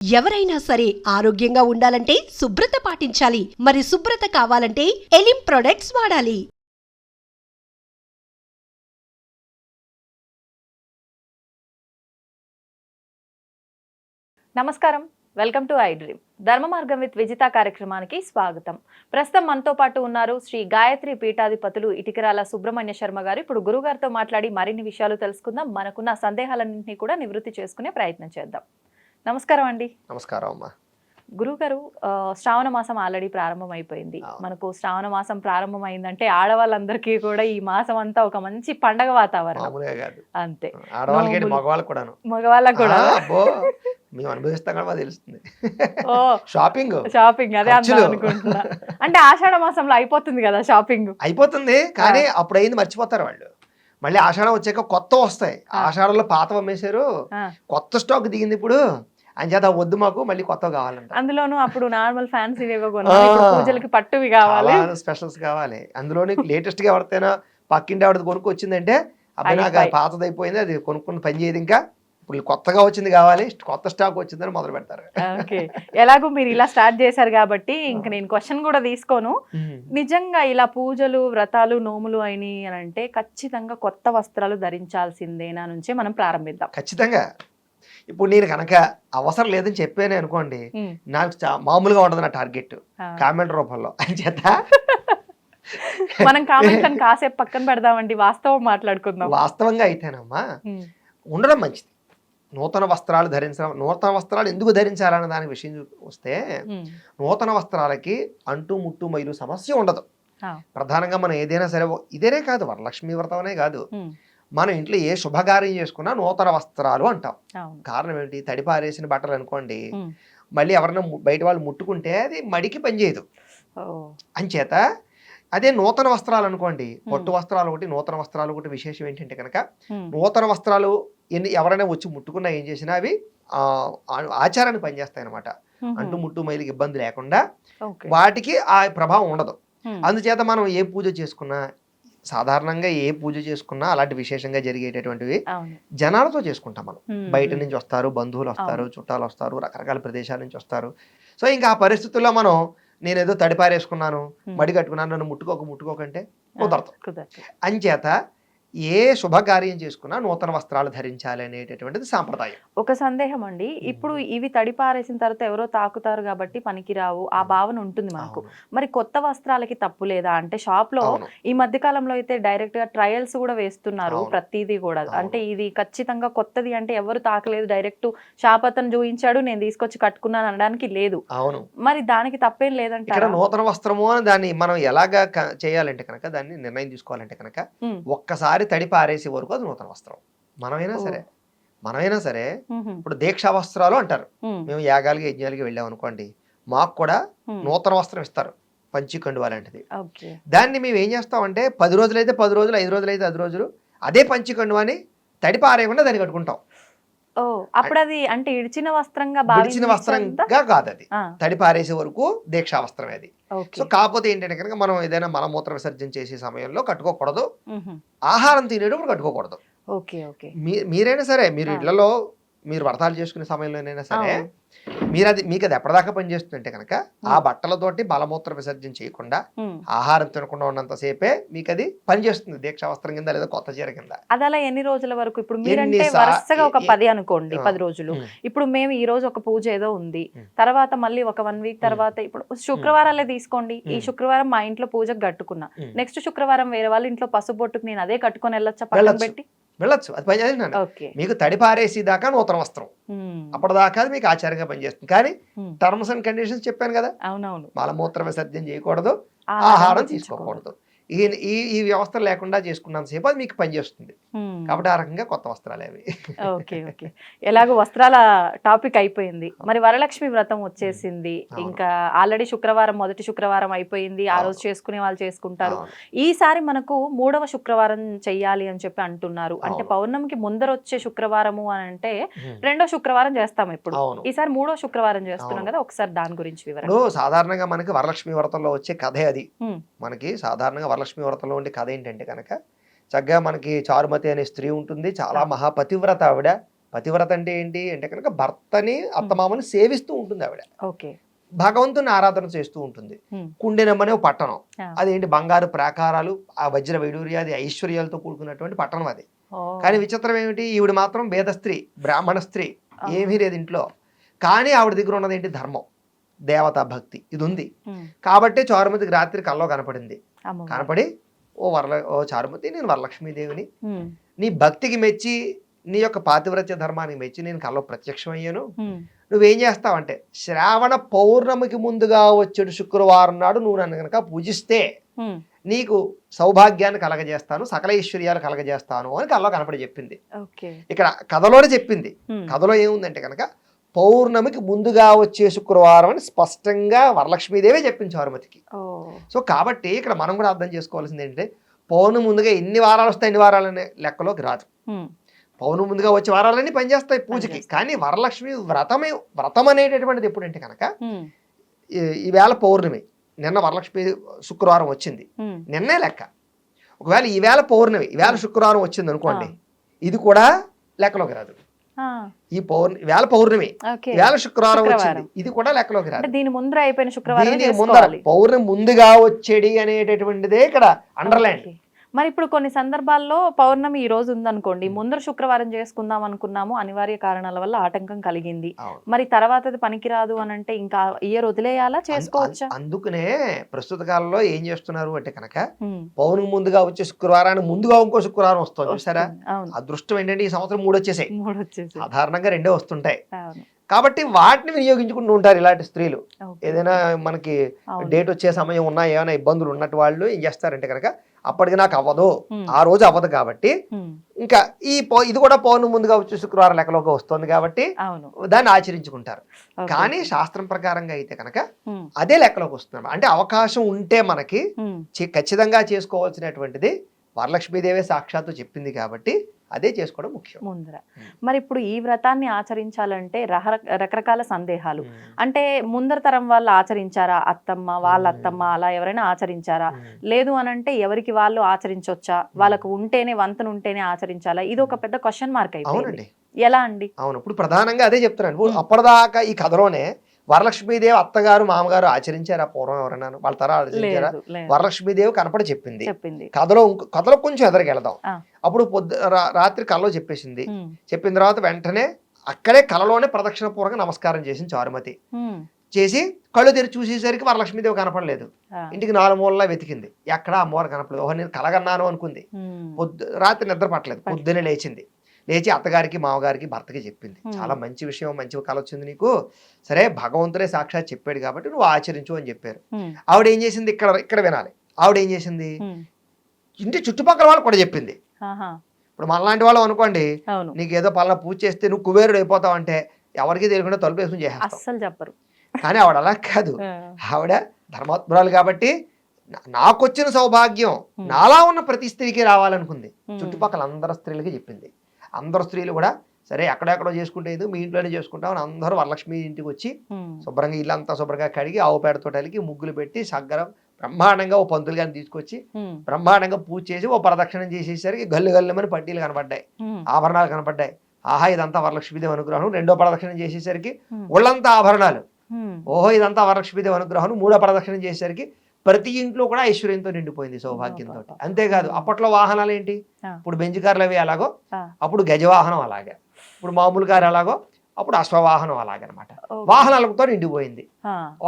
ఎవరైనా సరే ఆరోగ్యంగా ఉండాలంటే శుభ్రత పాటించాలి. మరి శుభ్రత కావాలంటే ఎలిం ప్రొడక్ట్స్ వాడాలి. నమస్కారం, వెల్కమ్ టు ఐ డ్రీమ్. ధర్మ మార్గం విత్ విజిత కార్యక్రమానికి స్వాగతం. ప్రస్తుతం మనతో పాటు ఉన్నారు శ్రీ గాయత్రి పీఠాధిపతులు ఇటికరాల సుబ్రహ్మణ్య శర్మ గారు. ఇప్పుడు గురువు గారితో మాట్లాడి మరిన్ని విషయాలు తెలుసుకుందాం. మనకున్న సందేహాలన్నింటినీ కూడా నివృత్తి చేసుకునే ప్రయత్నం చేద్దాం. నమస్కారం అండి. నమస్కారం అమ్మా. గురుగారు, శ్రావణ మాసం ఆల్రెడీ ప్రారంభం అయిపోయింది. మనకు శ్రావణ మాసం ప్రారంభం అయిందంటే ఆడవాళ్ళందరికీ కూడా ఈ మాసం అంతా ఒక మంచి పండగ వాతావరణం. అంతే, మగవాళ్ళకి కూడా మేము అనుభవిస్తాం కదా తెలుస్తుంది. ఓ షాపింగ్ అదే అనుకుంటున్నా. అంటే ఆషాఢ మాసంలో అయిపోతుంది కదా షాపింగ్. అయిపోతుంది కానీ అప్పుడు అయింది మర్చిపోతారు వాళ్ళు. మళ్ళీ ఆషాఢం వచ్చాక కొత్త వస్తాయి. ఆషాఢంలో పాత అమ్మేశారు, కొత్త స్టాక్ దిగింది ఇప్పుడు. అంచేత వద్దు, మాకు మళ్ళీ కొత్తవి కావాలంట. అందులోనూ అప్పుడు నార్మల్ ఫ్యాన్సీ పూజలకి పట్టువి కావాలి, స్పెషల్స్ కావాలి. అందులోని లేటెస్ట్ గా ఎవరితేనా పక్కింటి ఆవిడ కొనుక్కు వచ్చిందంటే అబ్బాయి నాకు పాతది అయిపోయింది, అది కొనుక్కుని పని చేయదు, ఇంకా ఇప్పుడు కొత్తగా వచ్చింది కావాలి, కొత్త స్టాక్ వచ్చిందని మొదలు పెడతారు. ఎలాగో మీరు ఇలా స్టార్ట్ చేశారు కాబట్టి ఇంక నేను క్వశ్చన్ కూడా తీసుకోను. నిజంగా ఇలా పూజలు వ్రతాలు నోములు అయినాయి అని అంటే ఖచ్చితంగా కొత్త వస్త్రాలు ధరించాల్సిందేనా నుంచే మనం ప్రారంభిద్దాం. ఖచ్చితంగా. ఇప్పుడు నేను కనుక అవసరం లేదని చెప్పాను అనుకోండి, నాకు మామూలుగా ఉండదు నా టార్గెట్ కామెంట్ రూపంలో. అని చేత మనం కామెంట్లను కాసేపు పక్కన పెడదామండి, వాస్తవం మాట్లాడుకుందాం. వాస్తవంగా అయితేనమ్మా ఉండడం మంచిది. నూతన వస్త్రాలు ధరించడం, నూతన వస్త్రాలు ఎందుకు ధరించాలన్న దాని విషయం వస్తే, నూతన వస్త్రాలకి అంటు ముట్టు మైలు సమస్య ఉండదు. ప్రధానంగా మనం ఏదైనా సరే, ఇదేనే కాదు, వరలక్ష్మి వ్రతమనే కాదు, మనం ఇంట్లో ఏ శుభకార్యం చేసుకున్నా నూతన వస్త్రాలు అంటాం. కారణం ఏంటి? తడిపారేసిన బట్టలు అనుకోండి, మళ్ళీ ఎవరైనా బయట వాళ్ళు ముట్టుకుంటే అది మడికి పనిచేయదు. అంచేత అదే నూతన వస్త్రాలు అనుకోండి, పట్టు వస్త్రాలు ఒకటి, నూతన వస్త్రాలు ఒకటి. విశేషం ఏంటంటే కనుక, నూతన వస్త్రాలు ఎవరైనా వచ్చి ముట్టుకున్నా ఏం చేసినా అవి ఆచారానికి పనిచేస్తాయి అనమాట. అంటు ముట్టు మైలుకి ఇబ్బంది లేకుండా వాటికి ఆ ప్రభావం ఉండదు. అందుచేత మనం ఏ పూజ చేసుకున్నా, సాధారణంగా ఏ పూజ చేసుకున్నా అలాంటి విశేషంగా జరిగేటటువంటివి జనాలతో చేసుకుంటాం మనం. బయట నుంచి వస్తారు, బంధువులు వస్తారు, చుట్టాలు వస్తారు, రకరకాల ప్రదేశాల నుంచి వస్తారు. సో ఇంకా ఆ పరిస్థితుల్లో మనం నేనేదో తడిపారేసుకున్నాను, మడి కట్టుకున్నాను, నన్ను ముట్టుకోకంటే కుదరదు. అంచేత ఏ శుభకార్యం చేసుకున్నా నూతన వస్త్రాలు ధరించాలి అనేటటువంటిది సాంప్రదాయం. ఒక సందేహం అండి, ఇప్పుడు ఇవి తడిపారేసిన తర్వాత ఎవరో తాకుతారు కాబట్టి పనికిరావు ఆ భావన ఉంటుంది మనకు. మరి కొత్త వస్త్రాలకి తప్పు లేదా? అంటే షాప్ లో ఈ మధ్య కాలంలో అయితే డైరెక్ట్ గా ట్రయల్స్ కూడా వేస్తున్నారు ప్రతిదీ కూడా. అంటే ఇది ఖచ్చితంగా కొత్తది అంటే ఎవరు తాకలేదు, డైరెక్ట్ షాప్ అతను చూపించాడు, నేను తీసుకొచ్చి కట్టుకున్నాను అనడానికి లేదు. అవును, మరి దానికి తప్పేం లేదంటే నూతన వస్త్రము అని దాన్ని మనం ఎలాగా చేయాలంటే కనుక, దాన్ని నిర్ణయం తీసుకోవాలంటే కనుక, ఒక్కసారి తడి పారేసే వరకు అది నూతన వస్త్రం. మనమైనా సరే ఇప్పుడు దీక్షా వస్త్రాలు అంటారు. మేము యాగాలకి యజ్ఞాలకి వెళ్ళాం అనుకోండి, మాకు కూడా నూతన వస్త్రం ఇస్తారు, పంచికండువా లాంటిది. దాన్ని మేము ఏం చేస్తామంటే 10 రోజులైతే 10 రోజులు, 5 రోజులైతే 5 రోజులు అదే పంచికండువాని తడి పారేయకుండా దాన్ని కట్టుకుంటాం. అప్పుడు అది అంటే ఇడిచిన వస్త్రంగా కాదు, అది తడి పారేసే వరకు దీక్షా వస్త్రమే అది. సో కాకపోతే ఏంటంటే కనుక, మనం ఏదైనా మలమూత్ర విసర్జన చేసే సమయంలో కట్టుకోకూడదు, ఆహారం తినేటప్పుడు కట్టుకోకూడదు. మీరైనా సరే, మీరు ఇళ్లలో మీరు వ్రతాలు చేసుకునే సమయంలోనైనా సరే, మీకు అది ఎప్పటిదాకా పనిచేస్తుందంటే కనుక, ఆ బట్టలతోటి మలమూత్ర విసర్జన చేయకుండా ఆహారం తినకుండా ఉన్నంత సేపే మీకు అది పనిచేస్తుంది, దీక్షా వస్త్రం కింద లేదా కొత్త చీర కింద. అది అలా ఎన్ని రోజుల వరకు? ఇప్పుడు మీరంటే వరుసగా ఒక 10 అనుకోండి, 10 రోజులు. ఇప్పుడు మేము ఈ రోజు ఒక పూజ ఏదో ఉంది, తర్వాత మళ్ళీ ఒక 1 వీక్ తర్వాత, ఇప్పుడు శుక్రవారాలే తీసుకోండి, ఈ శుక్రవారం మా ఇంట్లో పూజకు కట్టుకున్నా, నెక్స్ట్ శుక్రవారం వేరే వాళ్ళ ఇంట్లో పసుపు బొట్టుకు నేను అదే కట్టుకొని వెళ్ళొచ్చా? పక్కన పెట్టి వెళ్ళొచ్చు, అది పనిచేస్తున్నాను. మీకు తడి పారేసి దాకా నూతన వస్త్రం, అప్పటిదాకా మీకు ఆచారంగా పనిచేస్తుంది. కానీ టర్మ్స్ అండ్ కండిషన్స్ చెప్పాను కదా, మలమూత్ర విసర్జన చేయకూడదు, ఆహారం తీసుకోకూడదు. ఈ వ్యవస్థ లేకుండా చేసుకున్నంతసేపు అది మీకు పనిచేస్తుంది. కాబట్టి ఆ రకంగా కొత్త వస్త్రాలు అవి. ఓకే, ఎలాగో వస్త్రాల టాపిక్ అయిపోయింది. మరి వరలక్ష్మి వ్రతం వచ్చేసింది, ఇంకా ఆల్రెడీ శుక్రవారం, మొదటి శుక్రవారం అయిపోయింది, ఆ రోజు చేసుకునే వాళ్ళు చేసుకుంటారు. ఈసారి మనకు 3వ శుక్రవారం చెయ్యాలి అని చెప్పి అంటున్నారు. అంటే పౌర్ణమికి ముందర వచ్చే శుక్రవారము అని అంటే 2వ శుక్రవారం చేస్తాం. ఇప్పుడు ఈసారి 3వ శుక్రవారం చేస్తున్నాం కదా, ఒకసారి దాని గురించి వివరణ. సాధారణంగా మనకి వరలక్ష్మి వ్రతంలో వచ్చే కథే అది. మనకి సాధారణంగా వరలక్ష్మి వ్రతంలో ఉండే కథ ఏంటంటే కనుక, చక్కగా మనకి చారుమతి అనే స్త్రీ ఉంటుంది, చాలా మహాపతివ్రత ఆవిడ, పతివ్రత అంటే ఏంటి అంటే కనుక భర్తని అత్తమామని సేవిస్తూ ఉంటుంది ఆవిడ, ఓకే. భగవంతుని ఆరాధన చేస్తూ ఉంటుంది. కుండెనమ్మనే ఒక పట్టణం, అదేంటి బంగారు ప్రాకారాలు, ఆ వజ్ర వైడూర్యాది ఐశ్వర్యాలతో కూడుకున్నటువంటి పట్టణం అది. కానీ విచిత్రం ఏమిటి, ఈవిడ మాత్రం వేద స్త్రీ, బ్రాహ్మణ స్త్రీ, ఏమీ లేదు ఇంట్లో. కానీ ఆవిడ దగ్గర ఉన్నది ఏంటి, ధర్మం, దేవతా భక్తి, ఇది ఉంది. కాబట్టి చారుమతికి రాత్రి కల్లో కనపడింది. కనపడి ఓ చారుమతి, నేను వరలక్ష్మీదేవిని, నీ భక్తికి మెచ్చి నీ యొక్క పాతివ్రత్య ధర్మానికి మెచ్చి నేను కల్లో ప్రత్యక్షమయ్యాను. నువ్వేం చేస్తావంటే శ్రావణ పౌర్ణమికి ముందుగా వచ్చేడు శుక్రవారం నాడు నువ్వు నన్ను కనుక పూజిస్తే నీకు సౌభాగ్యాన్ని కలగజేస్తాను, సకల ఐశ్వర్యాలు కలగజేస్తాను అని కల్లో కనపడి చెప్పింది. ఇక్కడ కథలోనే చెప్పింది. కథలో ఏముందంటే కనుక పౌర్ణమికి ముందుగా వచ్చే శుక్రవారం అని స్పష్టంగా వరలక్ష్మీదేవే చెప్పింది చారుమతికి. సో కాబట్టి ఇక్కడ మనం కూడా అర్థం చేసుకోవాల్సింది ఏంటంటే పౌర్ణమి ముందుగా ఎన్ని వారాలు వస్తాయి, ఎన్ని వారాలనే లెక్కలోకి రాదు. పౌర్ణమి ముందుగా వచ్చే వారాలన్నీ పనిచేస్తాయి పూజకి. కానీ వరలక్ష్మి వ్రతం అనేటటువంటిది ఎప్పుడంటే కనుక ఈవేళ పౌర్ణమి, నిన్న వరలక్ష్మి శుక్రవారం వచ్చింది, నిన్నే లెక్క. ఒకవేళ ఈవేళ పౌర్ణమి, ఈవేళ శుక్రవారం వచ్చింది అనుకోండి, ఇది కూడా లెక్కలోకి రాదు. ఈవేళ పౌర్ణమి, ఈవేళ శుక్రవారం వచ్చింది, ఇది కూడా లెక్కలోకి రాదు. దీని ముందర అయిపోయిన శుక్రవారం, దీని ముందర పౌర్ణమి ముందుగా వచ్చేది అనేటటువంటిదే ఇక్కడ అండర్లైన్. మరి ఇప్పుడు కొన్ని సందర్భాల్లో పౌర్ణమి ఈ రోజు ఉందనుకోండి, ముందర శుక్రవారం చేసుకుందాం అనుకున్నాము, అనివార్య కారణాల వల్ల ఆటంకం కలిగింది, మరి తర్వాత పనికిరాదు అని అంటే ఇంకా ఇయర్ వదిలేయాలా, చేసుకోవచ్చా? అందుకనే ప్రస్తుత కాలంలో ఏం చేస్తున్నారు అంటే కనుక పౌర్ణమి ముందుగా వచ్చే శుక్రవారాన్ని ముందుగా ఇంకో శుక్రవారం వస్తుంది చూసారా. అదృష్టం ఏంటంటే ఈ సంవత్సరం 3 వచ్చేసాయి, సాధారణంగా 2 వస్తుంటాయి. కాబట్టి వాటిని వినియోగించుకుంటూ ఉంటారు ఇలాంటి స్త్రీలు. ఏదైనా మనకి డేట్ వచ్చే సమయం ఉన్నా, ఏమైనా ఇబ్బందులు ఉన్నట్టు వాళ్ళు ఏం చేస్తారంటే కనుక అప్పటికి నాకు అవ్వదు, ఆ రోజు అవ్వదు కాబట్టి ఇంకా ఇది కూడా పౌర్ణమి ముందుగా వచ్చే శుక్రవారం లెక్కలోకి వస్తుంది కాబట్టి దాన్ని ఆచరించుకుంటారు. కానీ శాస్త్రం ప్రకారంగా అయితే కనుక అదే లెక్కలోకి వస్తుంది. అంటే అవకాశం ఉంటే మనకి ఖచ్చితంగా చేసుకోవాల్సినటువంటిది వరలక్ష్మీదేవి సాక్షాత్తు చెప్పింది కాబట్టి అదే చేసుకోవడం ముఖ్యం ముందర. మరి ఇప్పుడు ఈ వ్రతాన్ని ఆచరించాలంటే రకరకాల సందేహాలు, అంటే ముందర తరం వాళ్ళు ఆచరించారా, అత్తమ్మ వాళ్ళ అత్తమ్మ అలా ఎవరైనా ఆచరించారా, లేదు అని అంటే ఎవరికి వాళ్ళు ఆచరించొచ్చా, వాళ్ళకు ఉంటేనే వంతను ఉంటేనే ఆచరించాలా, ఇది ఒక పెద్ద క్వశ్చన్ మార్క్ అయిపోయింది. ఎలా అండి? అవును, ఇప్పుడు ప్రధానంగా అదే చెప్తున్నాను. అప్పటిదాకా ఈ కథలోనే వరలక్ష్మీదేవి అత్తగారు మామగారు ఆచరించారా పూర్వం ఎవరన్నా, వాళ్ళ తర ఆచరించారా? వరలక్ష్మీదేవి కనపడి చెప్పింది. కథలో కొంచెం ఎదరికెళ్దాం. అప్పుడు రాత్రి కలలో చెప్పేసింది. చెప్పిన తర్వాత వెంటనే అక్కడే కలలోనే ప్రదక్షిణ పూర్వక నమస్కారం చేసింది చారుమతి. చేసి కళ్ళు తెరిచి చూసేసరికి వరలక్ష్మీదేవి కనపడలేదు. ఇంటికి 4 మూలలా వెతికింది, ఎక్కడా అమ్మవారు కనపడలేదు. ఓహో నేను కలగన్నాను అనుకుంది. రాత్రి నిద్ర పట్టలేదు, పొద్దునే లేచి అత్తగారికి మామగారికి భర్తకి చెప్పింది. చాలా మంచి విషయం, మంచి కళ వచ్చింది నీకు, సరే భగవంతుడే సాక్షాత్ చెప్పాడు కాబట్టి నువ్వు ఆచరించు అని చెప్పారు. ఆవిడ ఏం చేసింది, ఇక్కడ వినాలి, ఆవిడ ఏం చేసింది, ఇంటి చుట్టుపక్కల వాళ్ళు కూడా చెప్పింది. ఇప్పుడు మనలాంటి వాళ్ళు అనుకోండి, నీకు ఏదో పలానా పూజ చేస్తే నువ్వు కుబేరుడు అయిపోతావు అంటే ఎవరికి తెలియకుండా తలుపు వేసుకుని చేసేస్తావు, చెప్పరు. కానీ ఆవిడ అలా కాదు. ఆవిడ ధర్మాత్మురాలు కాబట్టి నాకొచ్చిన సౌభాగ్యం నాలా ఉన్న ప్రతి స్త్రీకి రావాలనుకుంది. చుట్టుపక్కల అందరు స్త్రీలకి చెప్పింది. అందరు స్త్రీలు కూడా సరే ఎక్కడెక్కడో చేసుకుంటే మీ ఇంట్లోనే చేసుకుంటాం అని అందరూ వరలక్ష్మి ఇంటికి వచ్చి శుభ్రంగా ఇల్లంతా శుభ్రంగా కడిగి ఆవు పేడతో అలికి ముగ్గులు పెట్టి సగ్గరం బ్రహ్మాండంగా ఓ పంతులు గారిని తీసుకొచ్చి బ్రహ్మాండంగా పూజ చేసి ఓ ప్రదక్షిణం చేసేసరికి గల్లుమని పట్టీలు కనపడ్డాయి, ఆభరణాలు కనపడ్డాయి. ఆహా ఇదంతా వరలక్ష్మీదేవి అనుగ్రహం. 2వ ప్రదక్షిణం చేసేసరికి ఒళ్ళంతా ఆభరణాలు. ఓహో ఇదంతా వరలక్ష్మీదేవి అనుగ్రహం. 3వ ప్రదక్షిణం చేసేసరికి ప్రతి ఇంట్లో కూడా ఐశ్వర్యంతో నిండిపోయింది, సౌభాగ్యంతో. అంతేకాదు అప్పట్లో వాహనాలు ఏంటి, ఇప్పుడు బెంజ్ కార్లు అవి ఎలాగో అప్పుడు గజవాహనం అలాగే, ఇప్పుడు మామూలు కారు ఎలాగో అప్పుడు అశ్వవాహనం అలాగనమాట. వాహనాలతో నిండిపోయింది.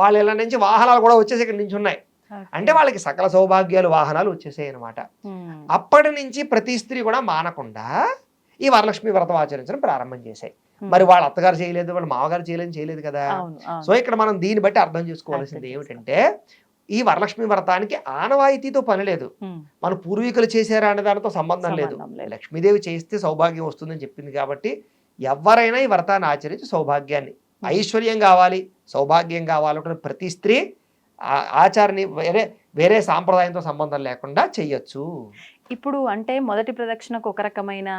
వాళ్ళ ఇళ్ళ నుంచి వాహనాలు కూడా వచ్చేసి ఇక్కడ నుంచి ఉన్నాయి. అంటే వాళ్ళకి సకల సౌభాగ్యాలు వాహనాలు వచ్చేసాయి అనమాట. అప్పటి నుంచి ప్రతి స్త్రీ కూడా మానకుండా ఈ వరలక్ష్మి వ్రతం ఆచరించడం ప్రారంభం చేశాయి. మరి వాళ్ళ అత్తగారు చేయలేదు, వాళ్ళ మామగారు చేయలేదు కదా. సో ఇక్కడ మనం దీన్ని బట్టి అర్థం చేసుకోవాల్సింది ఏమిటంటే ఈ వరలక్ష్మి వ్రతానికి ఆనవాయితీతో పని లేదు, మన పూర్వీకులు చేశారా అనే దానితో సంబంధం లేదు. లక్ష్మీదేవి చేస్తే సౌభాగ్యం వస్తుందని చెప్పింది కాబట్టి ఎవరైనా ఈ వ్రతాన్ని ఆచరించి సౌభాగ్యాన్ని, ఐశ్వర్యం కావాలి, సౌభాగ్యం కావాలంటే ప్రతి స్త్రీ ఆచారాన్ని వేరే సాంప్రదాయంతో సంబంధం లేకుండా చెయ్యొచ్చు. ఇప్పుడు అంటే మొదటి ప్రదక్షిణకు ఒక రకమైన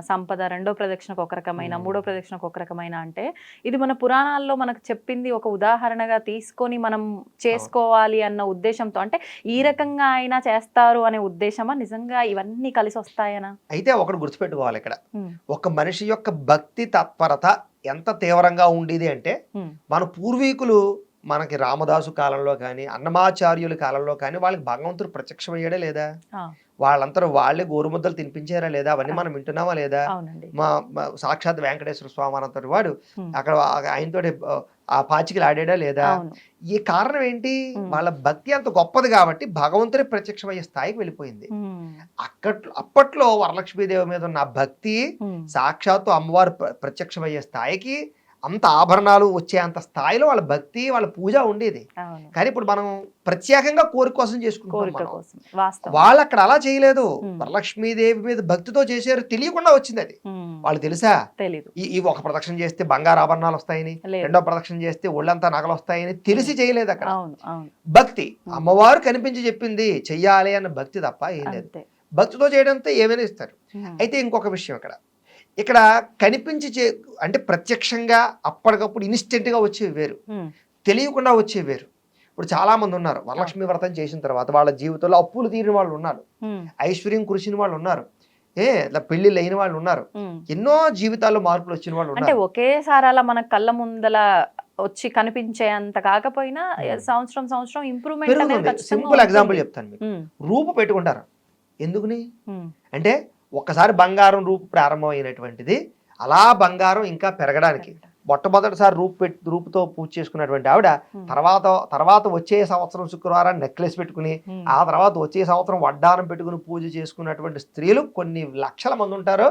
సంపద, రెండో ప్రదక్షిణకు ఒక రకమైన, మూడో ప్రదక్షిణకు ఒక రకమైన, అంటే ఇది మన పురాణాల్లో మనకు చెప్పింది ఒక ఉదాహరణగా తీసుకొని మనం చేసుకోవాలి అన్న ఉద్దేశంతో, అంటే ఈ రకంగా అయినా చేస్తారు అనే ఉద్దేశమా, నిజంగా ఇవన్నీ కలిసి వస్తాయనా? అయితే ఒకటి గుర్తుపెట్టుకోవాలి ఇక్కడ, ఒక మనిషి యొక్క భక్తి తత్పరత ఎంత తీవ్రంగా ఉండేది అంటే, మన పూర్వీకులు మనకి రామదాసు కాలంలో కానీ అన్నమాచార్యుల కాలంలో కానీ వాళ్ళకి భగవంతుడు ప్రత్యక్షమయ్యాడే లేదా, వాళ్ళందరూ వాళ్ళే గోరుముద్దలు తినిపించారా లేదా, అవన్నీ మనం వింటున్నామా లేదా? మా సాక్షాత్ వెంకటేశ్వర స్వామి అనంతటి వాడు అక్కడ ఆయనతో ఆ పాచికలు ఆడాడా లేదా? ఈ కారణం ఏంటి? వాళ్ళ భక్తి అంత గొప్పది కాబట్టి భగవంతుడే ప్రత్యక్షమయ్యే స్థాయికి వెళ్ళిపోయింది. అప్పట్లో వరలక్ష్మీదేవి మీద ఉన్న భక్తి సాక్షాత్తు అమ్మవారు ప్రత్యక్షమయ్యే స్థాయికి, అంత ఆభరణాలు వచ్చే అంత స్థాయిలో వాళ్ళ భక్తి, వాళ్ళ పూజ ఉండేది. కానీ ఇప్పుడు మనం ప్రత్యేకంగా కోరిక కోసం చేసుకుంటాం. వాళ్ళు అక్కడ అలా చేయలేదు, వరలక్ష్మీదేవి మీద భక్తితో చేశారు, తెలియకుండా వచ్చింది అది. వాళ్ళు తెలుసా, ఈ ఒక ప్రదక్షిణ చేస్తే బంగారు ఆభరణాలు వస్తాయని, రెండో ప్రదక్షిణ చేస్తే ఒళ్ళంతా నగలు వస్తాయని తెలిసి చేయలేదు. అక్కడ భక్తి అమ్మవారు కనిపించి చెప్పింది చెయ్యాలి అన్న భక్తి తప్ప ఏం లేదు. భక్తితో చేయడంతో ఏమైనా ఇస్తారు. అయితే ఇంకొక విషయం ఇక్కడ కనిపించి అంటే ప్రత్యక్షంగా అప్పటికప్పుడు ఇన్స్టెంట్గా వచ్చేవి వేరు, తెలియకుండా వచ్చేవి వేరు. ఇప్పుడు చాలా మంది ఉన్నారు వరలక్ష్మి వ్రతం చేసిన తర్వాత వాళ్ళ జీవితంలో అప్పులు తీరిన వాళ్ళు ఉన్నారు, ఐశ్వర్యం కురిసిన వాళ్ళు ఉన్నారు, పెళ్లిళ్ళు అయిన వాళ్ళు ఉన్నారు, ఎన్నో జీవితాల్లో మార్పులు వచ్చిన వాళ్ళు ఉన్నారు. అంటే ఒకేసారి అలా మన కళ్ళ ముందల వచ్చి కనిపించేంత కాకపోయినా సంవత్సరం ఇంప్రూవ్మెంట్. సింపుల్ ఎగ్జాంపుల్ చెప్తాను మీకు. రూపు పెట్టుకుంటారు ఎందుకుని అంటే, ఒక్కసారి బంగారం రూపు ప్రారంభం అయినటువంటిది అలా బంగారం ఇంకా పెరగడానికి మొట్టమొదటిసారి రూపుతో పూజ చేసుకున్నటువంటి ఆవిడ తర్వాత వచ్చే సంవత్సరం శుక్రవారం నెక్లెస్ పెట్టుకుని, ఆ తర్వాత వచ్చే సంవత్సరం వడ్డానం పెట్టుకుని పూజ చేసుకున్నటువంటి స్త్రీలు కొన్ని లక్షల మంది ఉంటారు.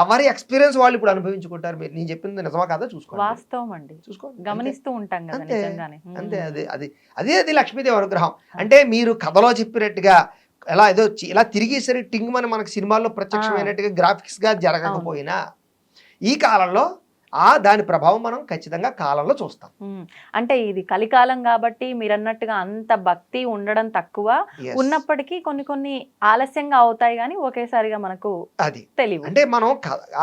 ఎవరి ఎక్స్పీరియన్స్ వాళ్ళు ఇప్పుడు అనుభవించుకుంటారు. నేను చెప్పింది నిజమా కాదా చూసుకోండి, వాస్తవం అండి, చూసుకోండి, గమనిస్తూ ఉంటాం కదా. అంతే, అది లక్ష్మీదేవి అనుగ్రహం. అంటే మీరు కథలో చెప్పినట్టుగా ఇలా తిరిగేసరి టింగ్ మనకి సినిమాల్లో ప్రత్యక్షమైనట్టుగా గ్రాఫిక్స్ గా జరగకపోయినా ఈ కాలంలో దాని ప్రభావం మనం ఖచ్చితంగా కాలంలో చూస్తాం. అంటే ఇది కలికాలం కాబట్టి మీరు అన్నట్టుగా అంత భక్తి ఉండడం తక్కువ, ఉన్నప్పటికీ కొన్ని ఆలస్యంగా అవుతాయి కానీ ఒకేసారిగా మనకు అది తెలియదు. అంటే మనం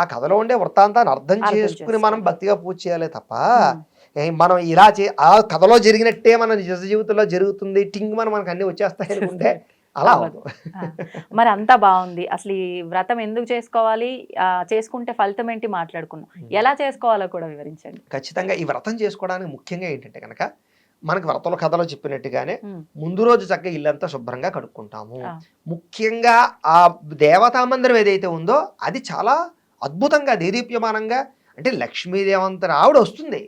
ఆ కథలో ఉండే వృత్తాంతాన్ని అర్థం చేసుకుని మనం భక్తిగా పూజ చేయాలి తప్ప, మనం ఇలా ఆ కథలో జరిగినట్టే మన నిజ జీవితంలో జరుగుతుంది టింగ్ మనకు అన్ని వచ్చేస్తాయి అనుకుంటే అలా అవ్వదు. మరి అంతా బాగుంది. అసలు ఈ వ్రతం ఎందుకు చేసుకోవాలి, చేసుకుంటే ఫలితం ఏంటి మాట్లాడుకున్నాం, ఎలా చేసుకోవాలో కూడా వివరించండి. ఖచ్చితంగా ఈ వ్రతం చేసుకోవడానికి ముఖ్యంగా ఏంటంటే కనుక, మనకి వ్రతాల కథలో చెప్పినట్టుగానే ముందు రోజు చక్కగా ఇల్లంతా శుభ్రంగా కడుక్కుంటాము. ముఖ్యంగా ఆ దేవతా మందిరం ఏదైతే ఉందో అది చాలా అద్భుతంగా దేదీప్యమానంగా, అంటే లక్ష్మీదేవంతర ఆవిడ వస్తుంది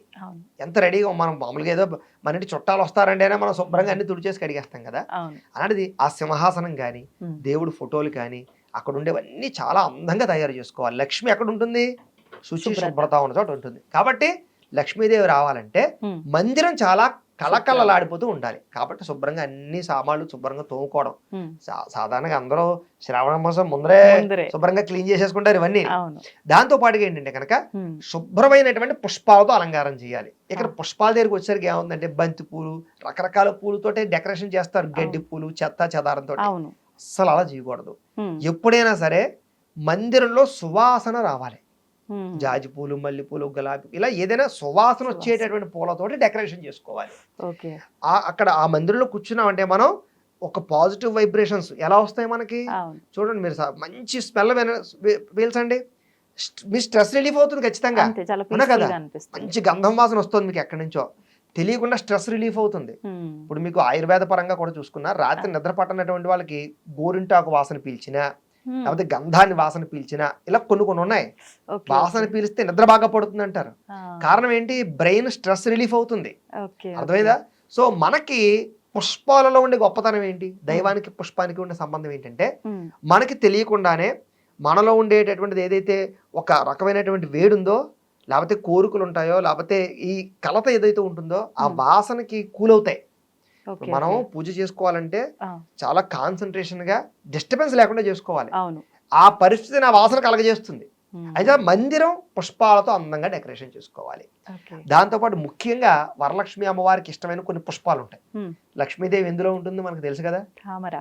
ఎంత రెడీగా. మనం మామూలుగా ఏదో మన ఇంటి చుట్టాలు వస్తారంటే మనం శుభ్రంగా అన్ని తుడిచేసి కడిగేస్తాం కదా, అలాంటిది ఆ సింహాసనం కానీ దేవుడి ఫోటోలు కానీ అక్కడ ఉండేవన్నీ చాలా అందంగా తయారు చేసుకోవాలి. లక్ష్మి ఎక్కడ ఉంటుంది, శుచి శుభ్రత ఉన్న చోట ఉంటుంది. కాబట్టి లక్ష్మీదేవి రావాలంటే మందిరం చాలా కళకళలాడిపోతూ ఉండాలి. కాబట్టి శుభ్రంగా అన్ని సామాన్లు శుభ్రంగా తోముకోవడం. సాధారణంగా అందరూ శ్రావణ మాసం ముందరే శుభ్రంగా క్లీన్ చేసేసుకుంటారు ఇవన్నీ. దాంతో పాటుగా ఏంటంటే కనుక శుభ్రమైనటువంటి పుష్పాలతో అలంకారం చేయాలి. ఇక్కడ పుష్పాల దగ్గరికి వచ్చేసరికి ఏముందంటే బంతి పూలు, రకరకాల పూలతోటే డెకరేషన్ చేస్తారు, గడ్డి పూలు, చెత్త చెదారంతో. అస్సలు అలా చేయకూడదు. ఎప్పుడైనా సరే మందిరంలో సువాసన రావాలి. జాజి పూలు, మల్లెపూలు, గులాబీ, ఇలా ఏదైనా సువాసన వచ్చేటటువంటి పూలతోటి డెకరేషన్ చేసుకోవాలి. అక్కడ ఆ మందిరంలో కూర్చున్నామంటే మనం ఒక పాజిటివ్ వైబ్రేషన్స్ ఎలా వస్తాయి మనకి చూడండి. మీరు మంచి స్మెల్ పీల్చండి, మీ స్ట్రెస్ రిలీఫ్ అవుతుంది ఖచ్చితంగా కదా. మంచి గంధం వాసన వస్తుంది మీకు ఎక్కడి నుంచో, తెలియకుండా స్ట్రెస్ రిలీఫ్ అవుతుంది. ఇప్పుడు మీకు ఆయుర్వేద పరంగా కూడా చూసుకున్నా, రాత్రి నిద్ర పట్టనటువంటి వాళ్ళకి గోరింటాకు వాసన పీల్చినా, లేకపోతే గంధాన్ని వాసన పీల్చిన, ఇలా కొన్ని ఉన్నాయి. వాసన పీలిస్తే నిద్ర బాగా పడుతుంది అంటారు. కారణం ఏంటి, బ్రెయిన్ స్ట్రెస్ రిలీఫ్ అవుతుంది. అర్థమైందా? సో మనకి పుష్పాలలో ఉండే గొప్పతనం ఏంటి, దైవానికి పుష్పానికి ఉండే సంబంధం ఏంటంటే, మనకి తెలియకుండానే మనలో ఉండేటటువంటిది ఏదైతే ఒక రకమైనటువంటి వేడుందో, లేకపోతే కోరికలు ఉంటాయో, లేకపోతే ఈ కలత ఏదైతే ఉంటుందో ఆ వాసనకి కూలవుతాయి. మనం పూజ చేసుకోవాలంటే చాలా కాన్సన్ట్రేషన్ గా, డిస్టర్బెన్స్ లేకుండా చేసుకోవాలి. ఆ పరిస్థితి నా వాసన కలగజేస్తుంది. అయితే మందిరం పుష్పాలతో అందంగా డెకరేషన్ చేసుకోవాలి. దాంతోపాటు ముఖ్యంగా వరలక్ష్మి అమ్మవారికి ఇష్టమైన కొన్ని పుష్పాలు ఉంటాయి. లక్ష్మీదేవి ఎందులో ఉంటుంది మనకు తెలుసు కదా,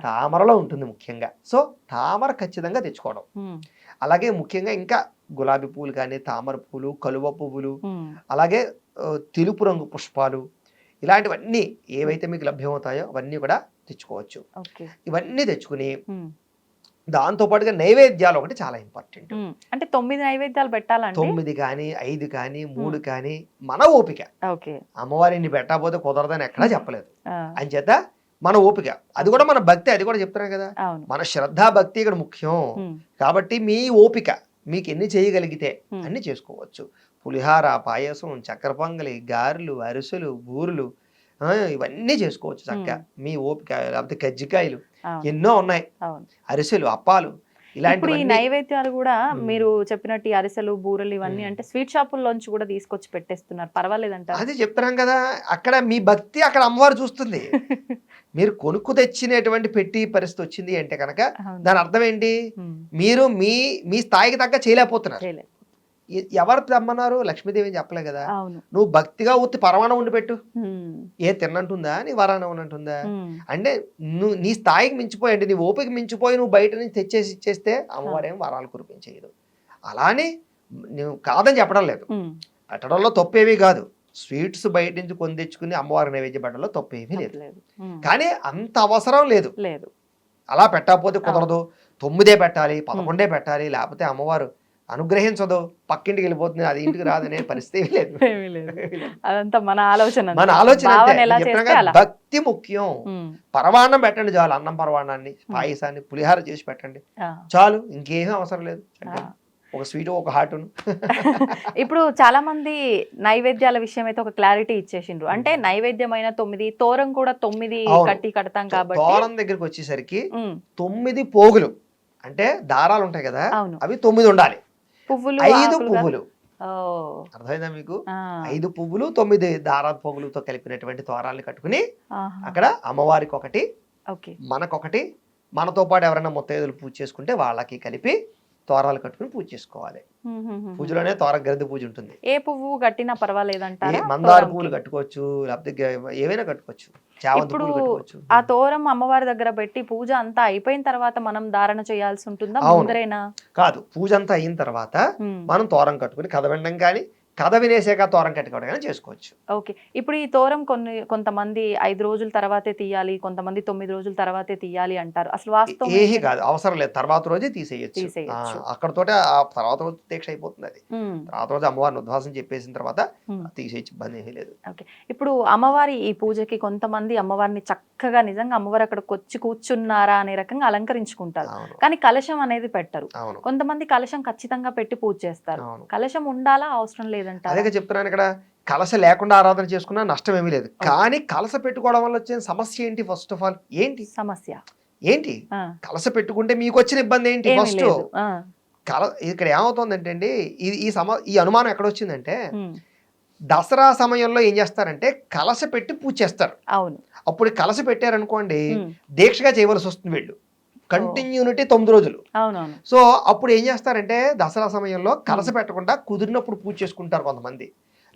తామరలో ఉంటుంది ముఖ్యంగా. సో తామర ఖచ్చితంగా తెచ్చుకోవడం. అలాగే ముఖ్యంగా ఇంకా గులాబీ పువ్వులు కానీ, తామర పువ్వులు, కలువ పువ్వులు, అలాగే తెలుపు రంగు పుష్పాలు, ఇలాంటివన్నీ ఏవైతే మీకు లభ్యమవుతాయో అవన్నీ కూడా తెచ్చుకోవచ్చు. ఇవన్నీ తెచ్చుకుని దాంతో పాటుగా నైవేద్యాలు ఒకటి చాలా ఇంపార్టెంట్. అంటే 9 నైవేద్యాలు పెట్టాలంటే 9 కానీ 5 కానీ 3 కానీ మన ఓపిక. అమ్మవారిని పెట్టకపోతే కుదరదని ఎక్కడా చెప్పలేదు. అని చేత మన ఓపిక, అది కూడా మన భక్తి, అది కూడా చెప్తున్నాం కదా, మన శ్రద్ధా భక్తి ఇక్కడ ముఖ్యం. కాబట్టి మీ ఓపిక, మీకు ఎన్ని చేయగలిగితే అన్ని చేసుకోవచ్చు. పులిహార, పాయసం, చక్కెర పొంగలి, గారెలు, అరిసెలు, బూరెలు, ఇవన్నీ చేసుకోవచ్చు చక్కగా మీ ఓపిక. లేకపోతే కజ్జికాయలు ఎన్నో ఉన్నాయి, అరిసెలు, అప్పాలు, ఇప్పుడు ఈ నైవేద్యాలు కూడా మీరు చెప్పినట్టు అరిసెలు, బూరెలు ఇవన్నీ అంటే స్వీట్ షాపుల్లోంచి కూడా తీసుకొచ్చి పెట్టేస్తున్నారు, పర్వాలేదంట. అది చెప్తున్నాం కదా, అక్కడ మీ భక్తి అక్కడ అమ్మవారు చూస్తుంది. మీరు కొనుక్కు తెచ్చినటువంటి పెట్టి పరిస్థితి వచ్చింది అంటే కనుక దాని అర్థం ఏంటి, మీరు మీ స్థాయికి తగ్గ చేయలేకపోతున్నారు. ఎవరు తెమ్మన్నారు, లక్ష్మీదేవి చెప్పలే కదా. నువ్వు భక్తిగా ఉత్తి పరమాణం ఉండి పెట్టు, ఏ తిన్నంటుందా నీ వరాణం అంటుందా అంటే నువ్వు నీ స్థాయికి మించిపోయి, నీ ఓపిక మించిపోయి నువ్వు బయట నుంచి తెచ్చేసి ఇచ్చేస్తే అమ్మవారేం వరాలు కురిపించేయదు. అలానే నువ్వు కాదని చెప్పడం లేదు, పెట్టడంలో తప్పేమీ కాదు. స్వీట్స్ బయట నుంచి కొని తెచ్చుకుని అమ్మవారి నైవేద్య పెట్టడంలో తప్పేమీ లేదు. కానీ అంత అవసరం లేదు. అలా పెట్టకపోతే కుదరదు, 9 పెట్టాలి, 11 పెట్టాలి, లేకపోతే అమ్మవారు అనుగ్రహించదు, పక్కింటికి వెళ్ళిపోతుంది, అది ఇంటికి రాదనే పరిస్థితి లేదు. అదంతా మన ఆలోచన. భక్తి ముఖ్యం. పరవాన్నం పెట్టండి చాలు, అన్నం పరవాన్నాన్ని, పాయసాన్ని, పులిహార చేసి పెట్టండి చాలు, ఇంకేమీ అవసరం లేదు. ఒక స్వీట్, ఒక హాటును. ఇప్పుడు చాలా మంది నైవేద్యాల విషయం అయితే ఒక క్లారిటీ ఇచ్చేసిండ్రు. అంటే నైవేద్యమైన 9, తోరం కూడా 9 కడతాం కాబట్టి తోరం దగ్గరికి వచ్చేసరికి 9 పోగులు అంటే దారాలు ఉంటాయి కదా, అవి 9 ఉండాలి. 5 పువ్వులు, అర్థమైందా మీకు? 5 పువ్వులు 9 దారా పువ్వులతో కలిపినటువంటి తోరాలను కట్టుకుని అక్కడ అమ్మవారికి ఒకటి, మనకొకటి, మనతో పాటు ఎవరైనా ముత్తైదులు పూజ చేసుకుంటే వాళ్ళకి కలిపి తోరాలు కట్టుకుని పూజ చేసుకోవాలి. పూజలోనే తోర గరిద పూజ ఉంటుంది. ఏ పువ్వు కట్టినా పర్వాలేదంటారా? మందార పువ్వులు కట్టుకోవచ్చు, లేకపోతే ఏవైనా కట్టుకోవచ్చు. ఇప్పుడు ఆ తోరం అమ్మవారి దగ్గర పెట్టి పూజ అంతా అయిపోయిన తర్వాత మనం ధారణ చేయాల్సి ఉంటుందా, ముందరేనా? కాదు, పూజ అంతా అయిన తర్వాత మనం తోరం కట్టుకుని కథ వినడం కానీ, కథ వినేసాక తోరం కట్టుకోవడం కానీ చేసుకోవచ్చు. ఓకే. ఇప్పుడు ఈ తోరం కొంతమంది 5 రోజుల తర్వాతే తీయాలి, కొంతమంది 9 రోజుల తర్వాతే తీయాలి అంటారు. అసలు వాస్తవం ఏమీ కాదు, అవసరం లేదు, తర్వాత రోజే తీసేయచ్చు. అక్కడతోటే ఆ తర్వాత రోజు దీక్ష అయిపోతుంది. అది తర్వాత రోజు అమ్మవారిని ఉద్వాసం చెప్పేసిన తర్వాత తీసేయచ్చు, ఇబ్బంది ఏమీ లేదు. ఓకే. ఇప్పుడు అమ్మవారి ఈ పూజకి కొంతమంది అమ్మవారిని చక్కగా నిజంగా అమ్మవారు అక్కడికి వచ్చి కూర్చున్నారా అనే రకంగా అలంకరించుకుంటారు, కానీ కలశం అనేది పెట్టరు. కొంతమంది కలశం ఖచ్చితంగా పెట్టి పూజ చేస్తారు. కలశం ఉండాలా, అవసరం లేదు? అదే చెప్తున్నాను, ఇక్కడ కలశ లేకుండా ఆరాధన చేసుకున్నా నష్టం ఏమీ లేదు. కానీ కలశ పెట్టుకోవడం వల్ల వచ్చే సమస్య ఏంటి? ఫస్ట్ ఆఫ్ ఆల్ ఏంటి సమస్య ఏంటి? కలశ పెట్టుకుంటే మీకు వచ్చిన ఇబ్బంది ఏంటి? ఫస్ట్ ఇక్కడ ఏమవుతుందంటే అండి, ఈ అనుమానం ఎక్కడ వచ్చిందంటే, దసరా సమయంలో ఏం చేస్తారంటే కలశ పెట్టి పూజ చేస్తారు. అప్పుడు కలశ పెట్టారనుకోండి, దీక్షగా చేయవలసి వస్తుంది వీళ్ళు, కంటిన్యూనిటీ 9 రోజులు. సో అప్పుడు ఏం చేస్తారంటే దసరా సమయంలో కలస పెట్టకుండా కుదిరినప్పుడు పూజ చేసుకుంటారు కొంతమంది,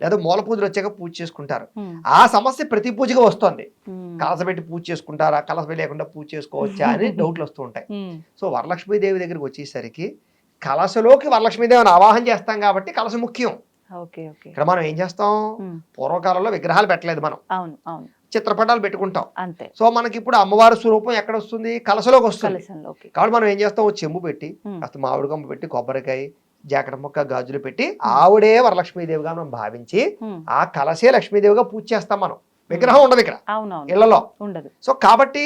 లేదా మూల పూజలు వచ్చాక పూజ చేసుకుంటారు. ఆ సమస్య ప్రతి పూజగా వస్తుంది. కలస పెట్టి పూజ చేసుకుంటారా, కలస లేకుండా పూజ చేసుకోవచ్చా అని డౌట్లు వస్తూ ఉంటాయి. సో వరలక్ష్మీదేవి దగ్గరికి వచ్చేసరికి కలశలోకి వరలక్ష్మీదేవిని ఆవాహన చేస్తాం కాబట్టి కలశ ముఖ్యం. ఇక్కడ మనం ఏం చేస్తాం, పూర్వకాలంలో విగ్రహాలు పెట్టలేదు, మనం చిత్రపటాలు పెట్టుకుంటాం. సో మనకి ఇప్పుడు అమ్మవారి స్వరూపం ఎక్కడ వస్తుంది? కలశలోకి వస్తుంది. కాబట్టి మనం ఏం చేస్తాం, చెంబు పెట్టి కాస్త మామిడి కొమ్మ పెట్టి, కొబ్బరికాయ, జాకెట్ మొక్క, గాజులు పెట్టి ఆవిడే వరలక్ష్మీదేవిగా మనం భావించి ఆ కలశే లక్ష్మీదేవిగా పూజ చేస్తాం. మనం విగ్రహం ఉండదు ఇక్కడ ఇళ్లలో ఉండదు. సో కాబట్టి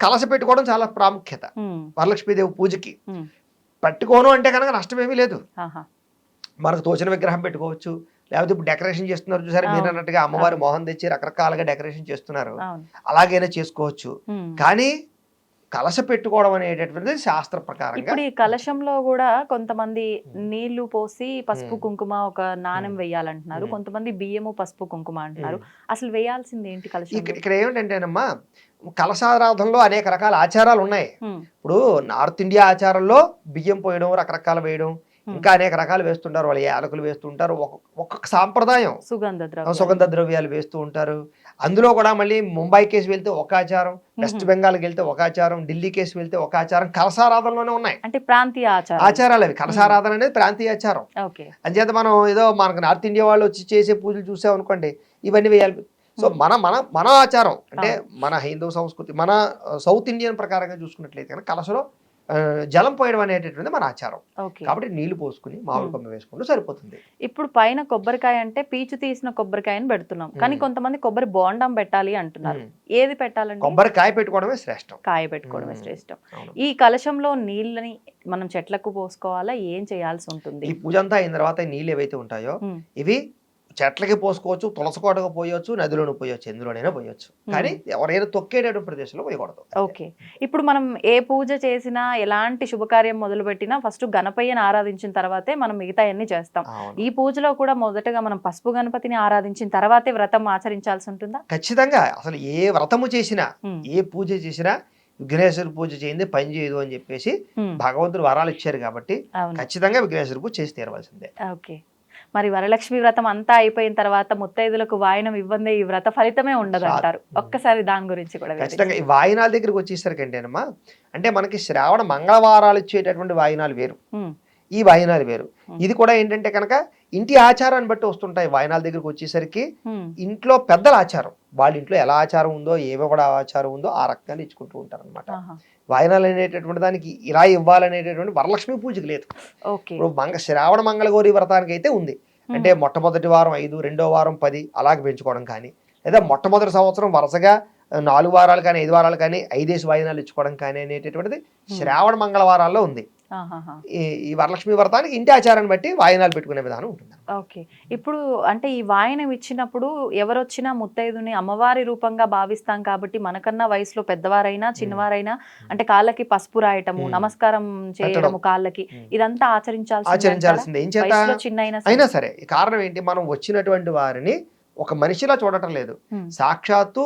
కలశ పెట్టుకోవడం చాలా ప్రాముఖ్యత వరలక్ష్మీదేవి పూజకి. పెట్టుకోను అంటే కనుక నష్టమేమీ లేదు, మనకు తోచిన విగ్రహం పెట్టుకోవచ్చు. లేకపోతే ఇప్పుడు డెకరేషన్ చేస్తున్నారు చూసారు మీరు అన్నట్టుగా, అమ్మవారి మోహన్ తెచ్చి రకరకాలుగా డెకరేషన్ చేస్తున్నారు, అలాగైనా చేసుకోవచ్చు. కానీ కలశ పెట్టుకోవడం అనేటటువంటిది శాస్త్ర ప్రకారంగా. ఇప్పుడు ఈ కలశంలో కూడా కొంతమంది నీళ్లు పోసి పసుపు కుంకుమ ఒక నాణెం వేయాలంటున్నారు, కొంతమంది బియ్యము పసుపు కుంకుమ అంటున్నారు. అసలు వేయాల్సింది ఏంటి కలశం? ఇక్కడ ఏమిటంటేనమ్మా, కలశారాధనలో అనేక రకాల ఆచారాలు ఉన్నాయి. ఇప్పుడు నార్త్ ఇండియా ఆచారంలో బియ్యం పోయడం, రకరకాలు వేయడం, ఇంకా అనేక రకాలు వేస్తుంటారు, వాళ్ళు యాలకులు వేస్తుంటారు, ఒక్కొక్క సాంప్రదాయం సుగంధ ద్రవ్యాలు వేస్తూ ఉంటారు. అందులో కూడా మళ్ళీ ముంబై కేసు వెళ్తే ఒక ఆచారం, వెస్ట్ బెంగాల్కి వెళ్తే ఒక ఆచారం, ఢిల్లీ కేసు వెళ్తే ఒక ఆచారం, కలసారాధనలోనే ఉన్నాయి అంటే ప్రాంతీయ ఆచారాలు అవి. కలసారాధన అనేది ప్రాంతీయ ఆచారం. అంచేత మనం ఏదో మనకు నార్త్ ఇండియా వాళ్ళు వచ్చి చేసే పూజలు చూసాం అనుకోండి, ఇవన్నీ వేయాలి. సో మన ఆచారం అంటే మన హిందూ సంస్కృతి, మన సౌత్ ఇండియన్ ప్రకారంగా చూసుకున్నట్లయితే కనుక కలసలో జలం పోయడం అనేటటువంటి మన ఆచారం. కాబట్టి నీళ్లు పోసుకుని మామిడి కొమ్మ వేసుకుంటూ సరిపోతుంది. ఇప్పుడు పైన కొబ్బరికాయ అంటే పీచు తీసిన కొబ్బరికాయని పెడుతున్నాం, కానీ కొంతమంది కొబ్బరి బోండం పెట్టాలి అంటున్నారు. ఏది పెట్టాలంటే కొబ్బరికాయ పెట్టుకోవడమే శ్రేష్టం. కాయ పెట్టుకోవడమే శ్రేష్టం. ఈ కలశంలో నీళ్ళని మనం చెట్లకు పోసుకోవాలా, ఏం చేయాల్సి ఉంటుంది? ఈ పూజ అంతా అయిన తర్వాత నీళ్ళు ఏవైతే ఉంటాయో ఇవి చెట్లకి పోసుకోవచ్చు, తులసి కోటకు పోయొచ్చు, నదిలోనూ పోయొచ్చు, ఎందులోనైనా పోయొచ్చు. కానీ ఎవరైనా తొక్కేటటువంటి ప్రదేశంలో పోయకూడదు. ఓకే. ఇప్పుడు మనం ఏ పూజ చేసినా, ఎలాంటి శుభకార్యం మొదలు పెట్టినా ఫస్ట్ గణపయ్యని ఆరాధించిన తర్వాతే మనం మిగతా అన్ని చేస్తాం. ఈ పూజలో కూడా మొదటగా మనం పసుపు గణపతిని ఆరాధించిన తర్వాతే వ్రతం ఆచరించాల్సి ఉంటుందా? ఖచ్చితంగా. అసలు ఏ వ్రతము చేసినా, ఏ పూజ చేసినా విఘ్నేశ్వర పూజ చేయింది పని చేయదు అని చెప్పేసి భగవంతుడు వరాలు ఇచ్చారు కాబట్టి ఖచ్చితంగా విఘ్నేశ్వర పూజ చేసి తీరవలసిందే. ఓకే. మరి వరలక్ష్మి వ్రతం అంతా అయిపోయిన తర్వాత ముత్తైదులకు వాయనం ఇవ్వందే ఈ వ్రత ఫలితమే ఉండదు అంటారు. ఒక్కసారి దాని గురించి కూడా ఖచ్చితంగా. ఈ వాయినాల దగ్గరికి వచ్చేసరికి అంటేనమ్మా, అంటే మనకి శ్రావణ మంగళవారాలు ఇచ్చేటటువంటి వాయినాలు వేరు, ఈ వాయినాలు వేరు. ఇది కూడా ఏంటంటే కనుక ఇంటి ఆచారాన్ని బట్టి వస్తుంటాయి. వాయినాల దగ్గరికి వచ్చేసరికి ఇంట్లో పెద్దల ఆచారం, వాళ్ళ ఇంట్లో ఎలా ఆచారం ఉందో, ఏవో కూడా ఆచారం ఉందో ఆ రకంగా ఇచ్చుకుంటూ ఉంటారు అనమాట. వాయినాలు అనేటటువంటి దానికి ఇలా ఇవ్వాలనేటటువంటి వరలక్ష్మి పూజకి లేదు. ఇప్పుడు శ్రావణ మంగళగౌరి వ్రతానికి అయితే ఉంది. అంటే మొట్టమొదటి వారం 5, రెండో వారం 10 అలాగే పెంచుకోవడం కానీ, లేదా మొట్టమొదటి సంవత్సరం వరుసగా 4 వారాలు కానీ 5 వారాలు కానీ 5 వాయినాలు ఇచ్చుకోవడం కానీ అనేటటువంటిది శ్రావణ మంగళవారాల్లో ఉంది. ఈ వరలక్ష్మి వ్రతానికి ఇంటి ఆచారాన్ని బట్టి వాయినాలు పెట్టుకునే విధానం ఉంటుంది. ఓకే. ఇప్పుడు అంటే ఈ వాయనం ఇచ్చినప్పుడు ఎవరొచ్చినా ముత్తైదుని అమ్మవారి రూపంగా భావిస్తాం కాబట్టి మనకన్నా వయసులో పెద్దవారైనా చిన్నవారైనా అంటే కాళ్ళకి పసుపు రాయటము, నమస్కారం చేయడము కాళ్ళకి, ఇదంతా ఆచరించాల్సిందే. ఏం చేత చిన్న అయినా సరే. కారణం ఏంటి? మనం వచ్చినటువంటి వారిని ఒక మనిషిలా చూడటం లేదు, సాక్షాత్తు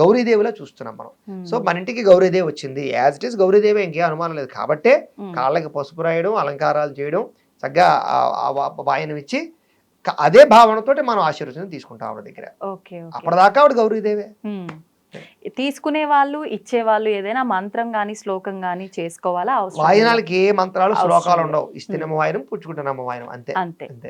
గౌరీదేవిలా చూస్తున్నాం మనం. సో మన ఇంటికి గౌరీదేవి వచ్చింది, యాజ్ ఇట్ ఈస్ గౌరీదేవి, ఇంకేం అనుమానం లేదు. కాబట్టే కాళ్ళకి పసుపు రాయడం, అలంకారాలు చేయడం, చక్కగా వాయనం ఇచ్చి అదే భావనతో మనం ఆశీర్వచనం తీసుకుంటాం ఆవిడ దగ్గర. అప్పటిదాకా ఆవిడ గౌరీదేవే. తీసుకునే వాళ్ళు ఇచ్చేవాళ్ళు ఏదైనా మంత్రం గానీ శ్లోకం గానీ చేసుకోవాలా? వాయనాలకి ఏ మంత్రాలు శ్లోకాలు ఉండవు. ఇస్తేనేమో వాయనం, పుచ్చుకుంటున్నామో వాయనం, అంతే అంతే.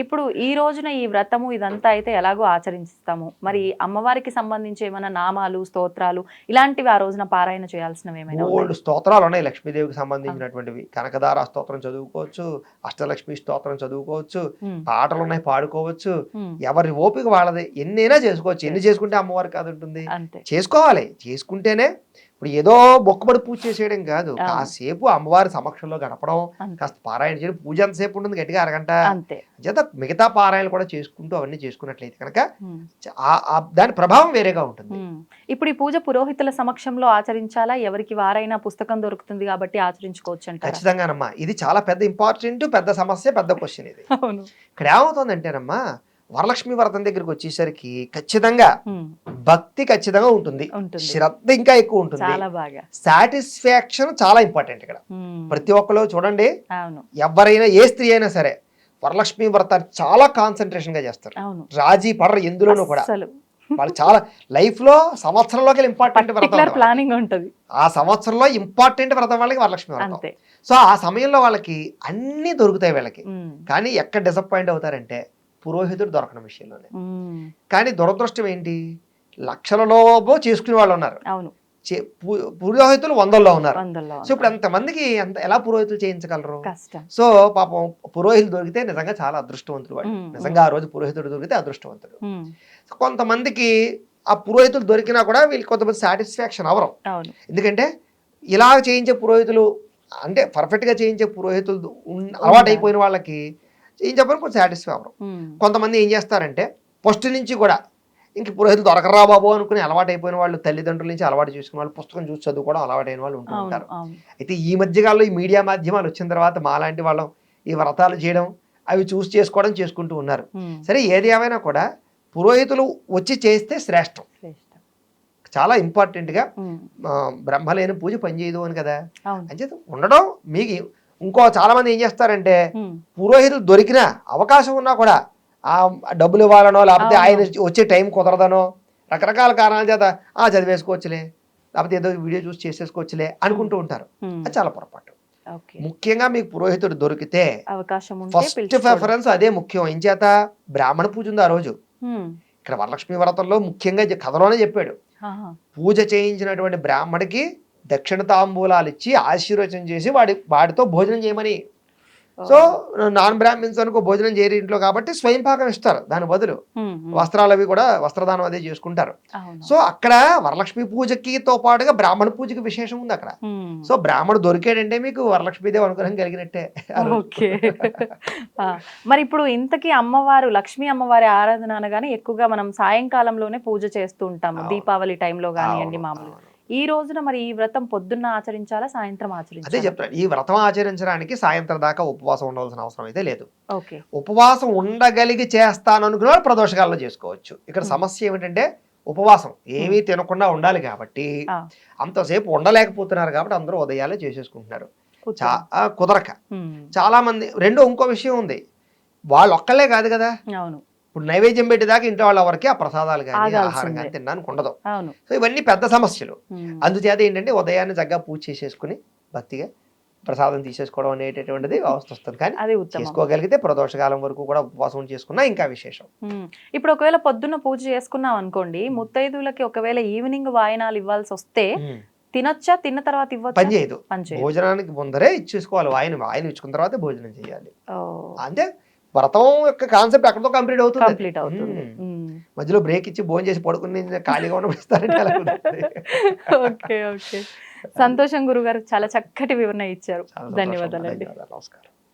ఇప్పుడు ఈ రోజున ఈ వ్రతము ఇదంతా అయితే ఎలాగో ఆచరిస్తాము, మరి అమ్మవారికి సంబంధించి ఏమైనా నామాలు, స్తోత్రాలు ఇలాంటివి ఆ రోజున పారాయణ చేయాల్సినవి ఏమైనా? ఓల్డ్ స్తోత్రాలు ఉన్నాయి లక్ష్మీదేవికి సంబంధించినటువంటివి. కనకదార స్తోత్రం చదువుకోవచ్చు, అష్టలక్ష్మి స్తోత్రం చదువుకోవచ్చు, పాటలు ఉన్నాయి పాడుకోవచ్చు. ఎవరి ఓపిక వాళ్ళది, ఎన్నైనా చేసుకోవచ్చు. ఎన్ని చేసుకుంటే అమ్మవారికి కాదు ఉంటుంది. చేసుకోవాలి. చేసుకుంటేనే ఇప్పుడు ఏదో మొక్కుబడి పూజ చేసేయడం కాదు, కాసేపు అమ్మవారి సమక్షంలో గడపడం, కాస్త పారాయణ చేయడం. పూజ ఎంతసేపు ఉంటుంది? గట్టిగా అరగంట. చేత మిగతా పారాయణలు కూడా చేసుకుంటూ అవన్నీ చేసుకున్నట్లయితే కనుక దాని ప్రభావం వేరేగా ఉంటుంది. ఇప్పుడు ఈ పూజ పురోహితుల సమక్షంలో ఆచరించాలా? ఎవరికి వారైనా పుస్తకం దొరుకుతుంది కాబట్టి ఆచరించుకోవచ్చు అంటే? ఖచ్చితంగానమ్మా. ఇది చాలా పెద్ద ఇంపార్టెంట్, పెద్ద సమస్య, పెద్ద క్వశ్చన్ ఇది. ఇక్కడ ఏమవుతుందంటేనమ్మా, వరలక్ష్మి వ్రతం దగ్గరికి వచ్చేసరికి ఖచ్చితంగా భక్తి ఖచ్చితంగా ఉంటుంది, శ్రద్ధ ఇంకా ఎక్కువ ఉంటుంది, సాటిస్ఫాక్షన్ చాలా ఇంపార్టెంట్ ఇక్కడ. ప్రతి ఒక్కరు చూడండి, ఎవరైనా ఏ స్త్రీ అయినా సరే వరలక్ష్మి వ్రతాన్ని చాలా కాన్సన్ట్రేషన్ గా చేస్తారు, రాజీ పడరు ఎందులోనూ కూడా. వాళ్ళు చాలా లైఫ్ లో సంవత్సరంలోకి ఇంపార్టెంట్ వ్రతం ప్లానింగ్ ఉంటుంది. ఆ సంవత్సరంలో ఇంపార్టెంట్ వ్రతం వాళ్ళకి వరలక్ష్మి వ్రతం. సో ఆ సమయంలో వాళ్ళకి అన్ని దొరుకుతాయి వీళ్ళకి. కానీ ఎక్కడ డిసప్పాయింట్ అవుతారంటే పురోహితుడు దొరకని విషయంలోనే. కానీ దురదృష్టం ఏంటి, లక్షలలో చేసుకునే వాళ్ళు ఉన్నారు, పురోహితులు 100లో ఉన్నారు. సో ఇప్పుడు అంతమందికి ఎలా పురోహితులు చేయించగలరు? సో పాపం పురోహితులు దొరికితే నిజంగా చాలా అదృష్టవంతుడు వాడు. నిజంగా ఆ రోజు పురోహితుడు దొరికితే అదృష్టవంతుడు. కొంతమందికి ఆ పురోహితులు దొరికినా కూడా వీళ్ళకి కొంతమంది సాటిస్ఫాక్షన్ అవరం. ఎందుకంటే ఇలా చేయించే పురోహితులు అంటే పర్ఫెక్ట్ గా చేయించే పురోహితులు అలవాటు అయిపోయిన వాళ్ళకి ఏం చెప్పని కొంచెం సాటిస్ఫై అవ్వరు. కొంతమంది ఏం చేస్తారంటే ఫస్ట్ నుంచి కూడా ఇంక పురోహితులు దొరకరా బాబు అనుకుని అలవాటు అయిపోయిన వాళ్ళు, తల్లిదండ్రుల నుంచి అలవాటు చేసుకున్న వాళ్ళు, పుస్తకం చూసి చదువుకోవడం అలవాటైన వాళ్ళు ఉంటూ ఉంటారు. అయితే ఈ మధ్యకాలంలో ఈ మీడియా మాధ్యమాలు వచ్చిన తర్వాత మాలాంటి వాళ్ళం ఈ వ్రతాలు చేయడం, అవి చూసి చేసుకోవడం చేసుకుంటూ ఉన్నారు. సరే, ఏది ఏమైనా కూడా పురోహితులు వచ్చి చేస్తే శ్రేష్టం. చాలా ఇంపార్టెంట్ గా బ్రహ్మలేని పూజ పనిచేయదు అని కదా. అంచేత ఉండడం మీకు ఇంకో చాలా మంది ఏం చేస్తారంటే ఉమ్, పురోహితులు దొరికిన అవకాశం ఉన్నా కూడా ఆ డబ్బులు ఇవ్వాలనో లేకపోతే ఆయన వచ్చే టైం కుదరదనో రకరకాల కారణాల చేత చదివేసుకోవచ్చులే లేకపోతే ఏదో వీడియో చూసి చేసేసుకోవచ్చులే అనుకుంటూ ఉంటారు. ఉమ్, అది చాలా పొరపాటు. ఓకే. ముఖ్యంగా మీకు పురోహితుడు దొరికితే అవకాశం ఉంటే ఫస్ట్ పిలుచుకోవడం. ప్రిఫరెన్స్ అదే ముఖ్యం. ఏం చేత బ్రాహ్మణ పూజ ఉంది ఆ రోజు. ఉమ్, ఇక్కడ వరలక్ష్మి వ్రతంలో ముఖ్యంగా కథలోనే చెప్పాడు, ఆహా, పూజ చేయించినటువంటి బ్రాహ్మడికి దక్షిణ తాంబూలాలు ఇచ్చి ఆశీర్వచనం చేసి వాడితో భోజనం చేయమని. సో నాన్ బ్రాహ్మిన్స్ అనుకో భోజనం చేయరు ఇంట్లో కాబట్టి స్వయం పాకం ఇస్తారు. దాని బదులు ఉమ్, ఉమ్, వస్త్రాలు అవి కూడా వస్త్రదానం అదే చేసుకుంటారు. అవును. సో అక్కడ వరలక్ష్మి పూజకితో పాటుగా బ్రాహ్మణ పూజకి విశేషం ఉంది అక్కడ. ఉమ్, సో బ్రాహ్మణుడు దొరికాడంటే మీకు వరలక్ష్మీదేవి అనుగ్రహం కలిగినట్టే ఆ రోజు. ఓకే. మరి ఇప్పుడు ఇంతకీ అమ్మవారు లక్ష్మీ అమ్మవారి ఆరాధన అనగానే ఎక్కువగా మనం సాయంకాలంలోనే పూజ చేస్తూ ఉంటాము, అవును. దీపావళి టైంలో కానివ్వండి అవును, మామూలుగా. అవును. ఈ రోజున మరి ఈ వ్రతం పొద్దున్న ఆచరించాలా సాయంత్రం అదే ఆచరించాలా? చెప్తాను, ఈ వ్రతం ఆచరించడానికి సాయంత్రం దాకా ఉపవాసం ఉండవలసిన అవసరం అయితే లేదు. ఓకే. ఉపవాసం ఉండగలిగి చేస్తాను అనుకున్న వాళ్ళు ప్రదోషకాలలో చేసుకోవచ్చు. ఇక్కడ సమస్య ఏమిటంటే ఉపవాసం ఏమీ తినకుండా ఉండాలి కాబట్టి ఆ, అంతసేపు ఉండలేకపోతున్నారు కాబట్టి అందరూ ఉదయాలే చేసేసుకుంటున్నారు. కూర్చోండి. కుదరక ఉమ్, చాలా మంది. ఇంకో విషయం ఉంది, వాళ్ళు ఒక్కళ్ళే కాదు కదా, అవును, ఇప్పుడు నైవేద్యం పెట్టేదాకా ఇంట్లో వాళ్ళ వరకే ఆ ప్రసాదాలు కానీ ఆహారం ఆగాల్సిందే. కానీ తినడానికి ఉండదు. అవును. సో ఇవన్నీ పెద్ద సమస్యలు. ఉమ్, అందుచేత ఏంటంటే ఉదయాన్నే చక్కగా పూజ చేసేసుకుని భక్తిగా ప్రసాదం తీసేసుకోవడం అనేటటువంటిది అవస్థ వస్తుంది. కానీ అది ఉత్తమం. చేసుకోగలిగితే ప్రదోషకాలం వరకు కూడా ఉపవాసం చేసుకున్నా ఇంకా విశేషం. ఉమ్, ఇప్పుడు ఒకవేళ పొద్దున్న పూజ చేసుకున్నాం అనుకోండి, ముత్తైదువులకి ఒకవేళ ఈవినింగ్ వాయినాలు ఇవ్వాల్సి వస్తే తినొచ్చా? తిన్న తర్వాత పని ఇవ్వచ్చా? చేయదు, పని చేయదు. భోజనానికి ముందరే ఇచ్చేసుకోవాలి. ఆయన ఇచ్చుకున్న తర్వాత భోజనం చేయాలి. ఓ, అంటే వ్రతం యొక్క కాన్సెప్ట్ అక్కడితో కంప్లీట్ అవుతుంది. కంప్లీట్ అవుతుంది. ఉమ్. మధ్యలో బ్రేక్ ఇచ్చి భోజనం చేసి పడుకుని ఖాళీగా ఉండబడిస్తారంటే అలా కుదురుతుంది. Okay, okay. సంతోషం గురుగారు, చాలా చక్కటి వివరణ ఇచ్చారు. చాలా సంతోషం. ధన్యవాదాలండి. ధన్యవాదాలు. నమస్కారం.